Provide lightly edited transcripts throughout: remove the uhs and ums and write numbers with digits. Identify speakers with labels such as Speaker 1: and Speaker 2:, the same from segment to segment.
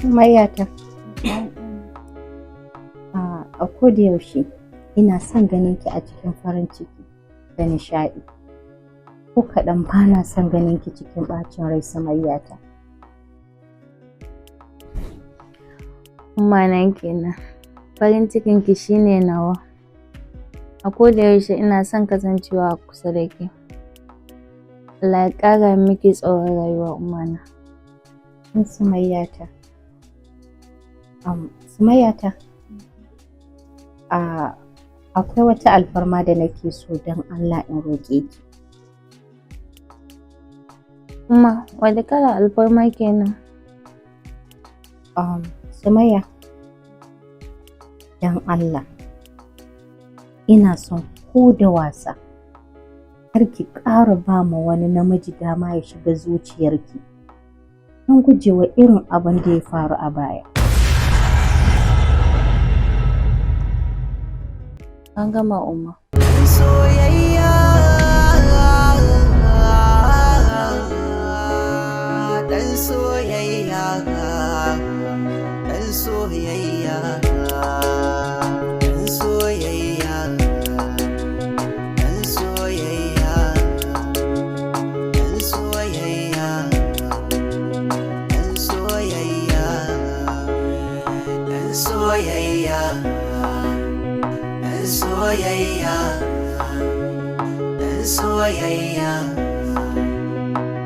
Speaker 1: Mayata, a koda yaushe ina son ganin ki a cikin farin ciki da nishaɗi. Ko kaɗan ba na son ganin ki cikin ɓacin rai Sumayyata.
Speaker 2: Umma na kenan. Farin cikin ki shine nawa. A koda yaushe ina son kasancewa kusa da ke. Allah ya ƙara miki tsawon rayuwa umma na.
Speaker 1: Sumayyata. Sumayyata. Akwai wata alfarma da nake so don Allah in roƙe ki.
Speaker 2: Umma, wadda kala alfarma kenan?
Speaker 1: Sumayya, don Allah, ina son ko da wasa kar ki ƙara ba ma wani namiji dama ya shiga zuciyarki don gujewa irin abin da ya faru a baya.
Speaker 2: An gama umma.
Speaker 3: Soyayya, dan soyayya, dan soyayya, dan soyayya, dan soyayya, dan soyayya, dan soyayya, dan soyayya. Soyayya, dan soyayya,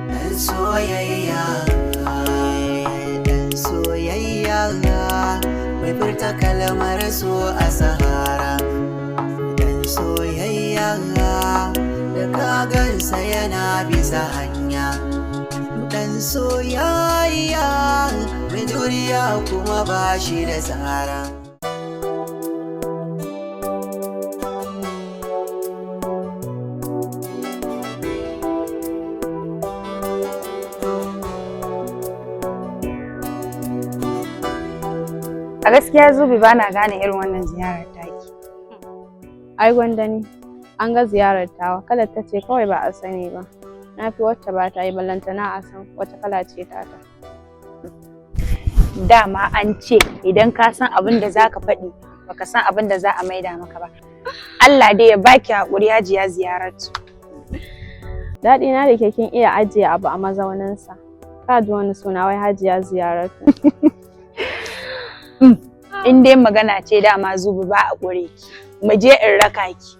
Speaker 3: dan soyayya, dan soyayya, mai furta kalmar so a sahara. Dan soyayya, da ka gansa yana bisa hanya. Dan soyayya, mai juriya kuma ba shi da tsara.
Speaker 4: A gaskiya Zubi ba na gane irin wannan ziyarar taki. Ai gwanda ni, an ga ziyarar tawa, kalar ta ce kawai ba a sani ba. Na fi wacce ba ta yi ballantana a san wata kala ce ta ta.
Speaker 5: Dama an ce idan ka san abin da za ka faɗi baka san abin da za a maida maka ba. Allah dai ya baki haƙuri Hajiya Ziyaratu.
Speaker 4: Daɗi na da ke kin iya ajiye abu a mazauninsa. Ka ji wani suna wai Hajiya Ziyaratu.
Speaker 5: In dai magana ce dama Zubi ba a ƙure ki. Mu je in raka ki.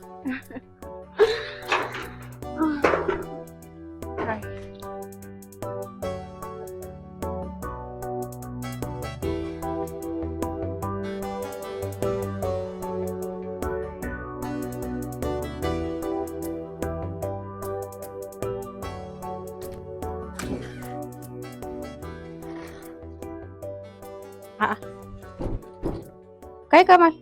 Speaker 1: Kai Kamal,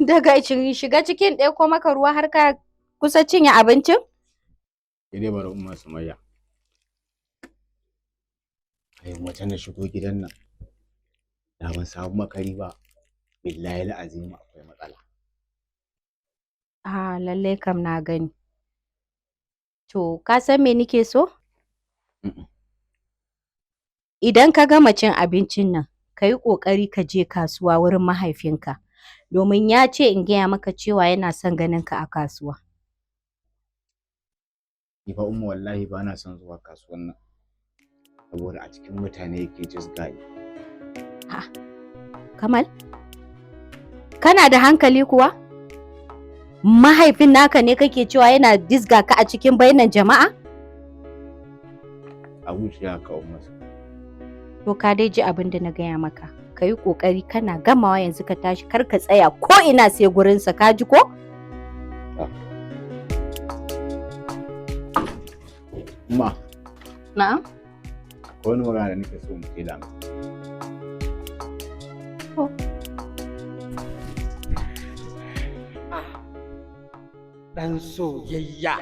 Speaker 1: daga shiga cikin ɗaya ko maka ruwa har ka kusa cinye abincin?
Speaker 6: Sai dai bari umma Sumayya. Ai mace na shigo gidan nan. Da ban samu makari ba. Billahi al'azim akwai matsala.
Speaker 1: Lalle kam na gani. To, ka san me nike so? Idan ka gama cin abincin nan, ka yi ƙoƙari ka je kasuwa wurin mahaifinka, domin ya ce in gaya maka cewa yana son ganin ka a kasuwa.
Speaker 6: Ni fa umma wallahi ba na son zuwa kasuwan nan. Saboda a cikin mutane yake jizga ni.
Speaker 1: Kamal, kana da hankali kuwa? Mahaifin naka ne kake cewa yana dizga ka a cikin bainan jama'a?
Speaker 6: Abu shi ya kawo masa.
Speaker 1: To ka dai ji abin da na gaya maka. Ka yi ƙoƙari kana gamawa yanzu ka tashi kar ka tsaya ko ina sai gurinsa, ka ji ko?
Speaker 6: Ma.
Speaker 1: Na'am.
Speaker 6: Akwai wani magana da nake so mu kila mu.
Speaker 7: Dan soyayya.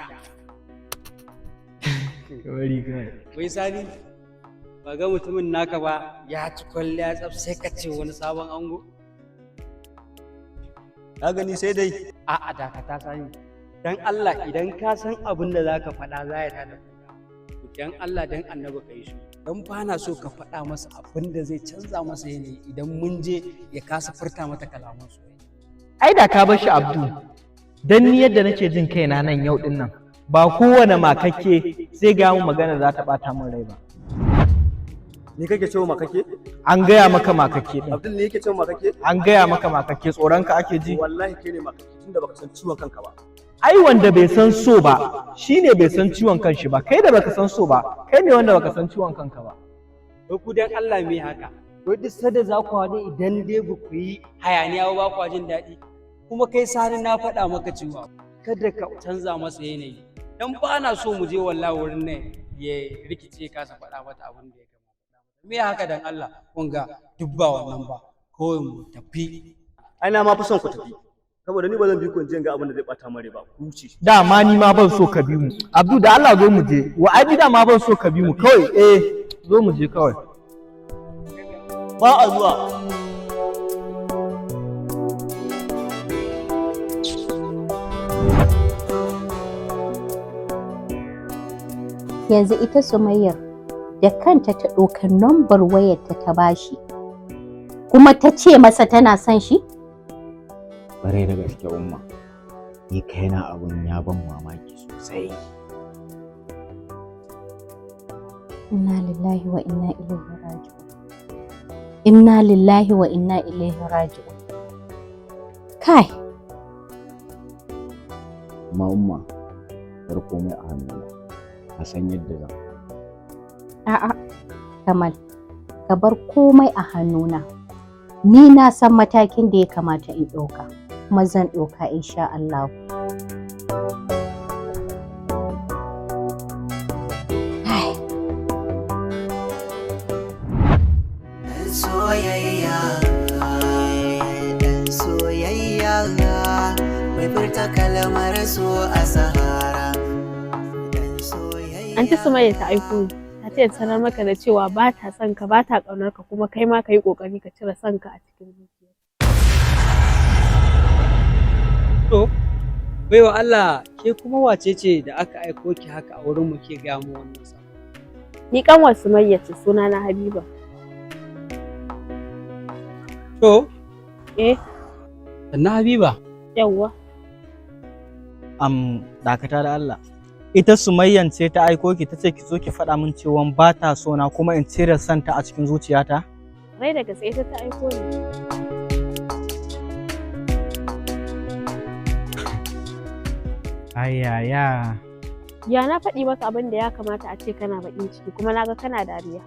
Speaker 7: Wai Sani, ba ga mutumin naka ba ya ci kwalliya tsaf sai ka ce wani sabon ango?
Speaker 8: Ka gani sai dai.
Speaker 7: A'a dakata Sani. Dan Allah idan ka san abin da zaka faɗa za ya tada kuka. Dan Allah dan Annabi ka yi su. don ba na so ka faɗa masa abin da zai canza masa yanayi idan mun je ya kasa furta mata kalaman soyayya.
Speaker 8: Ai da ka bar shi Abdul, dan ni yadda nake jin kaina nan yau din nan, ba kowane makakke sai ga mu magana za ta bata min rai ba.
Speaker 9: Ni kake cewa makakke?
Speaker 8: An gaya maka makakke din.
Speaker 9: Abdul ne yake cewa makakke?
Speaker 8: An gaya maka makakke, tsoron ka ake ji.
Speaker 9: Wallahi kai ne makakke tunda baka san ciwon kanka ba.
Speaker 8: Ai wanda bai san so ba shine bai san ciwon kanshi ba, kai da baka san so ba kai ne wanda baka san ciwon kanka ba.
Speaker 7: Wai ku dan Allah me haka? Wai duk sada za ku haɗu idan dai ba ku yi hayaniya ba ku jin daɗi. Kuma kai Sani na faɗa maka cewa kada ka canza masa yanayi. Dan ba na so mu je wallahi wurin nan ya rikice kasa faɗa mata abin da ya kamata. Me haka dan Allah kun ga duk ba wannan ba kawai mu tafi.
Speaker 9: Ai na ma fi son ku tafi. Saboda ni ba zan bi ku in je ga abin da zai bata mare ba. Ku wuce.
Speaker 8: Dama ni ma ban so ka bi mu. Abdul da Allah zo mu je. Wa ai dama ban so ka bi mu kawai zo mu je kawai.
Speaker 9: Ba a zuwa.
Speaker 1: Yanzu ita Sumayyar da kanta ta ɗauka nambar wayarta ta bashi kuma ta ce masa tana son shi?
Speaker 6: Bare da gaske umma, ni kaina abun ya ban mamaki sosai.
Speaker 1: Inna lillahi wa inna ilaihi raji'un. Inna lillahi wa inna ilaihi raji'un. Kai.
Speaker 6: Amma umma, kar komai a hannuna. A san yadda zan.
Speaker 1: A'a, Kamal, ka bar komai a hannuna. Ni na san matakin da ya kamata in ɗauka, kuma zan ɗauka insha Allah.
Speaker 3: Soyayya, soyayya, mai furta kalmar so a Sahara.
Speaker 4: Anti Sumayya ta aiko ni, ta ce sanar maka da cewa ba ta son ka, ba ta ƙaunar ka, kuma kai ma ka yi ƙoƙari ka cire son ka a cikin zuciya.
Speaker 7: To, baiwa Allah, ke kuma wace ce da aka aiko ki haka a wurin mu ke gaya mu wannan sa?
Speaker 4: Ni ƙanwar Sumayya ce, suna na Habiba.
Speaker 7: To,
Speaker 8: Sannan Habiba.
Speaker 4: Yawwa.
Speaker 8: Dakata da Allah. Ita Sumayyan ce ta aiko ki ta ce ki zo ki faɗa min cewa ba ta so na kuma in cire santa a cikin zuciyata?
Speaker 4: Rai da gaske ita ta aiko ni.
Speaker 8: Ayaya.
Speaker 4: Ya na faɗi maka abin da ya kamata a ce kana baƙin ciki kuma na ga kana dariya.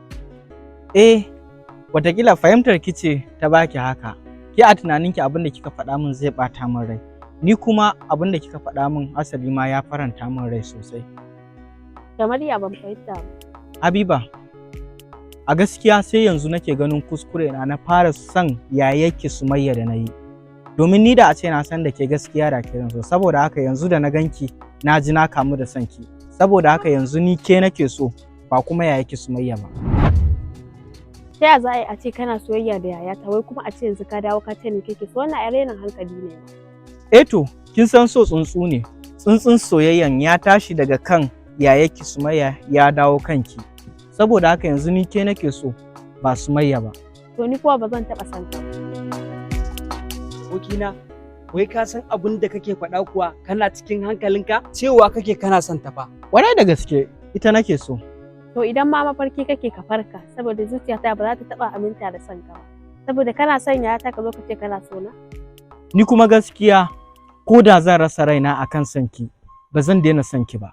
Speaker 8: Watakila fahimtar ki ce ta baki haka. Ki a tunaninki abin da kika faɗa min zai ɓata min rai. Ni kuma abin da kika faɗa min asali ma ya faranta min rai sosai.
Speaker 4: Kamar ya ban fahimta ba.
Speaker 8: Habiba, a gaskiya sai yanzu nake ganin kuskure na fara son yayyaki Sumayya da na yi. Domin ni da a ce na san da ke gaskiya da ke so, saboda haka yanzu da na ganki na ji na kamu da son ki. Saboda haka yanzu ni ke nake so ba kuma yayyaki Sumayya ba.
Speaker 4: Ta ya za a yi a ce kana soyayya da yayata wai kuma a ce yanzu ka dawo ka ce ni kake so, wannan ai rainin hankali ne ba.
Speaker 8: To, kin san so tsuntsu ne. Tsuntsun soyayyan ya tashi daga kan yayyaki Sumayya ya dawo kanki. Saboda haka yanzu ni ke nake so ba Sumayya ba.
Speaker 4: To ni kuwa ba zan taɓa son ka.
Speaker 7: abokina, wai ka san abin da kake faɗa kuwa kana cikin hankalinka cewa kake kana son ta fa.
Speaker 8: Warai da gaske ita nake so.
Speaker 4: To idan ma mafarki kake ka farka, saboda zuciyata ba za ta taɓa aminta da son ka ba. Saboda kana son yayata ka zo ka ce kana so na?
Speaker 8: Ni kuma gaskiya ko da zan rasa raina akan sanki ba zan daina sanki ba.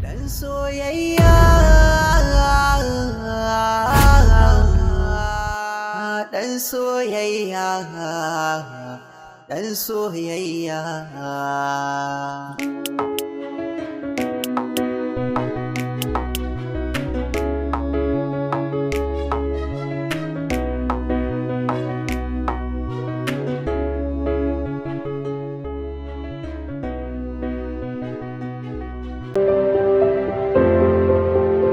Speaker 3: Dan soyayya, dan soyayya, dan soyayya.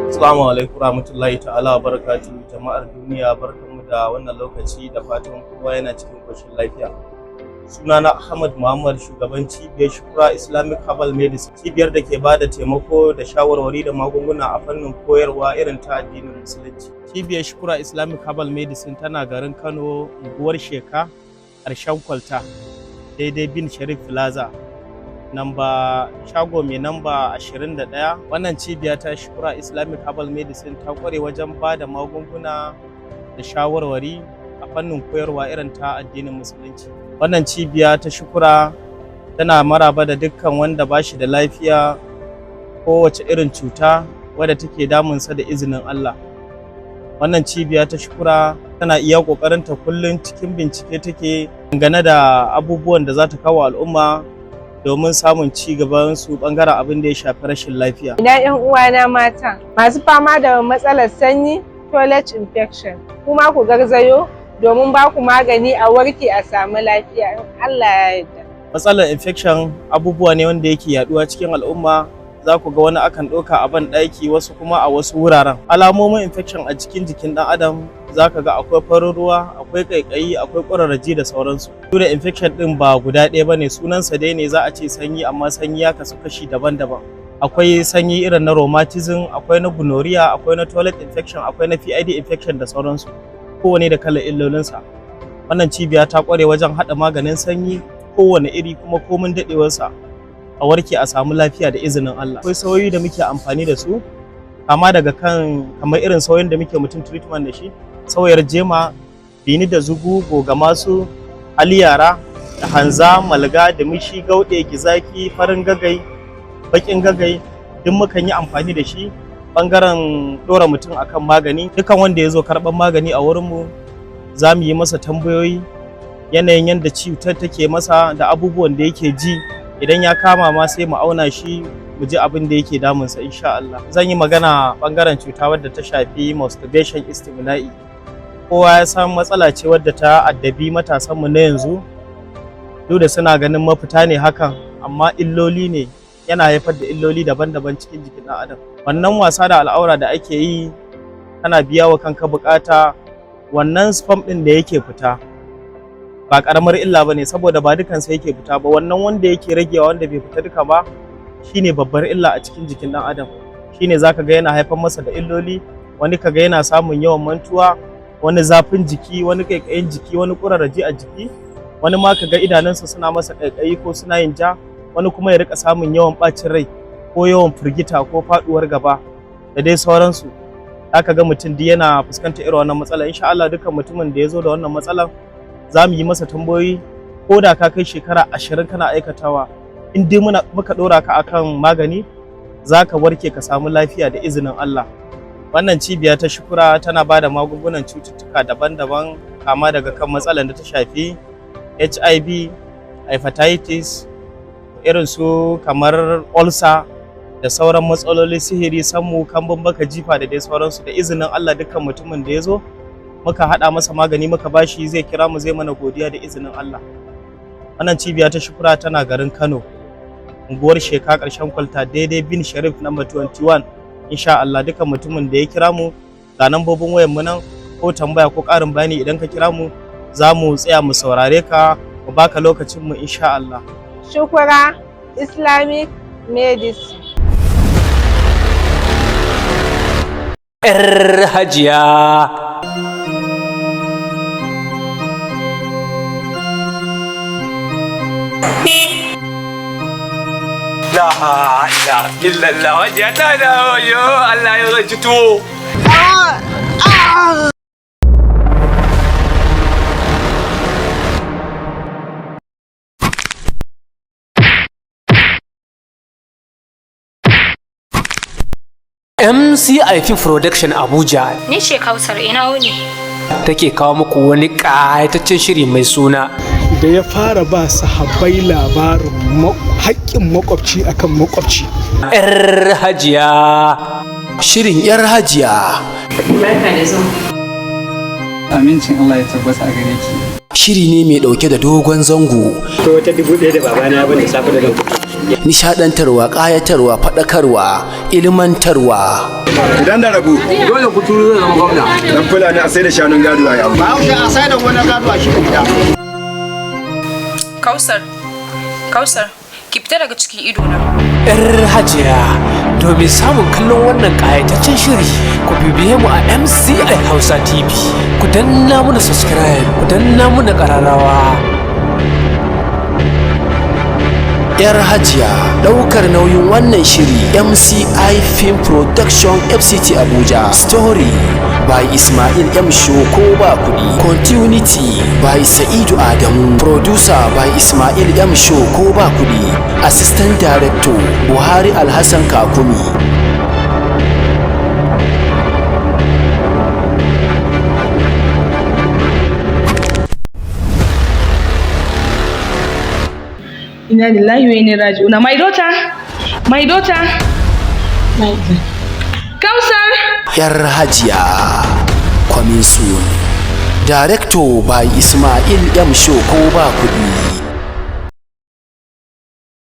Speaker 10: Assalamu alaikum warahmatullahi ta'ala barakatuhu, jama'ar duniya, barkanmu da wannan lokaci da fatan kowa yana cikin koshin lafiya. Sunana Ahmad Muhammad, shugaban cibiyar Shukura Islamic Herbal Medicine, cibiyar da ke ba da taimako da shawarwari da magunguna a fannin koyarwa irin ta addinin Musulunci. Cibiyar Shukura Islamic Herbal Medicine tana garin Kano, unguwar Sheka, ƙarshen kwalta, daidai bin Sharif Plaza. Shago mai namba 21. Wannan cibiya ta Shukura Islamic Herbal Medicine ta kware wajen ba da magunguna da shawarwari a fannin koyarwa irin ta addinin Musulunci. Wannan cibiya ta Shukura tana maraba da dukkan wanda ba shi da lafiya kowace irin cuta wadda take damunsa da izinin Allah. Wannan cibiya ta Shukura tana iya ƙoƙarinta kullum cikin bincike take dangane da abubuwan da za ta kawo al'umma domin samun ci gaban su bangaren abin da ya shafi rashin lafiya.
Speaker 11: Ina 'yan uwana mata masu fama da matsalar sanyi, toilet infection, kuma ku garzayo domin ba ku magani a warke a samu lafiya in Allah ya yarda.
Speaker 10: Matsalar infection abubuwa ne wanda yake yaduwa cikin al'umma. Za ku ga wani akan ɗauka a ban ɗaki, wasu kuma a wasu wuraren. Alamomin infection a cikin jikin ɗan adam za ka ga akwai farin ruwa, akwai ƙaiƙayi, akwai ƙurarraji da sauransu. Duk da infection ɗin ba guda ɗaya ba ne, sunansa dai ne za a ce sanyi, amma sanyi ya kasu kashi daban-daban. Akwai sanyi irin na rheumatism, akwai na gonorrhea, akwai na toilet infection, akwai na PID infection da sauransu. Kowane da kalar illolinsa. Wannan cibiya ta ƙware wajen haɗa maganin sanyi kowane iri kuma komin daɗewarsa a warke a samu lafiya da izinin Allah. Akwai sauyoyi da muke amfani da su, kama daga kan kamar irin sauyin da muke mutum treatment da shi, sauyar jema, bini da zugu, gogamasu, aliyara, da hanza, malga, da mishi, gauɗe, gizaki, farin gagai, baƙin gagai, duk mukan yi amfani da shi bangaren ɗora mutum akan magani. Dukan wanda ya zo karɓar magani a wurinmu za mu yi masa tambayoyi, yanayin yadda cutar take masa da abubuwan da yake ji. Idan ya kama ma sai mu auna shi mu ji abin da yake damunsa insha Allah. Zan yi magana bangaren cuta wadda ta shafi masturbation istimna'i. Kowa ya san matsala ce wadda ta addabi matasanmu na yanzu. Duk da suna ganin mafita ne hakan, amma illoli ne, yana haifar da illoli daban-daban cikin jikin ɗan adam. Wannan wasa da al'aura da ake yi kana biya wa kanka bukata, wannan sperm ɗin da yake fita ba karamar illa bane, saboda ba dukansa yake fita ba. Wannan wanda yake ragewa, wanda bai fita duka ba, shine babbar illa a cikin jikin dan adam. Shine zaka ga yana haifar masa da illoli, wani kaga yana samun yawan mantuwa, wani zafin jiki, wani kaikayin jiki, wani kurarraji a jiki, wani ma kaga idanunsa suna masa kaikayi ko suna yin ja, wani kuma ya rika samun yawan bacin rai ko yawan firgita ko faduwar gaba da dai sauransu. Zaka ga mutum duk yana fuskantar irin wannan matsala. Insha Allah dukkan mutumin da ya zo da wannan matsalar za mu yi masa tambayoyi, ko da ka kai shekara 20 kana aikatawa, in dai muka ɗora ka akan magani za ka warke ka samu lafiya da izinin Allah. Wannan cibiya ta Shukura tana ba da magungunan cututtuka daban-daban, kama daga kan matsalar da ta shafi HIV, hepatitis, irin su kamar ulcer da sauran matsaloli, sihiri, sammu, kambun baka, jifa da dai sauransu. Da izinin Allah dukkan mutumin da ya zo muka haɗa masa magani muka bashi, zai kira mu zai mana godiya da izinin Allah. Wannan cibiya ta Shukura tana garin Kano, unguwar Sheka, ƙarshen kwalta, daidai bin Sharif number 21. Insha Allah dukkan mutumin da ya kira mu, ga nambobin wayar mu nan, ko tambaya ko ƙarin bayani idan ka kira mu za mu tsaya mu saurare ka, mu baka lokacin mu insha Allah.
Speaker 11: Shukura Islamic Medicine.
Speaker 12: Hajiya. La ilaha illallah, hajiya ta dawo, yo Allah ya zai tuwo. MCIF Production Abuja.
Speaker 13: Ni ce Kausar, ina wuni.
Speaker 12: Take kawo muku wani ƙayataccen shiri mai suna
Speaker 14: da ya fara ba sahabbai labarin haƙƙin makwabci akan makwabci.
Speaker 12: Yar Hajiya. Shirin Yar Hajiya.
Speaker 13: Barka da zuwa.
Speaker 15: Amincin Allah ya tabbata a gare ki.
Speaker 12: Shiri ne mai ɗauke da dogon zango.
Speaker 9: To wata 1000 da babana bane safe da zango.
Speaker 12: Nishadantarwa, ƙayatarwa, faɗakarwa, ilmantarwa.
Speaker 9: Idan da rabu
Speaker 12: dole ku turo zama gwamna.
Speaker 9: Dan Fulani a sai da shanun gado a yau.
Speaker 16: Ba a sai da wani gado a shi gida.
Speaker 13: Kausar, ki fita daga cikin idona.
Speaker 12: Yar Hajiya, domin samun kallon wannan ƙayataccen shiri, ku bibiye mu a MCI Hausa TV. Ku danna muna subscribe, ku danna muna ƙararrawa. Yar Hajiya, ɗaukar nauyin wannan shiri MCI Film Production FCT Abuja. Story by Ismail M. Shoko ba kuɗi. Continuity by Sa'idu Adamu. Producer by Ismail M. Shoko ba kuɗi. Assistant Director Buhari Alhassan Kakumi.
Speaker 16: Inna lillahi wa inna ilaihi raji'un. My daughter. Kausar.
Speaker 12: Yar Hajiya, coming soon. Director by Ismail M. Shoko ba kuɗi.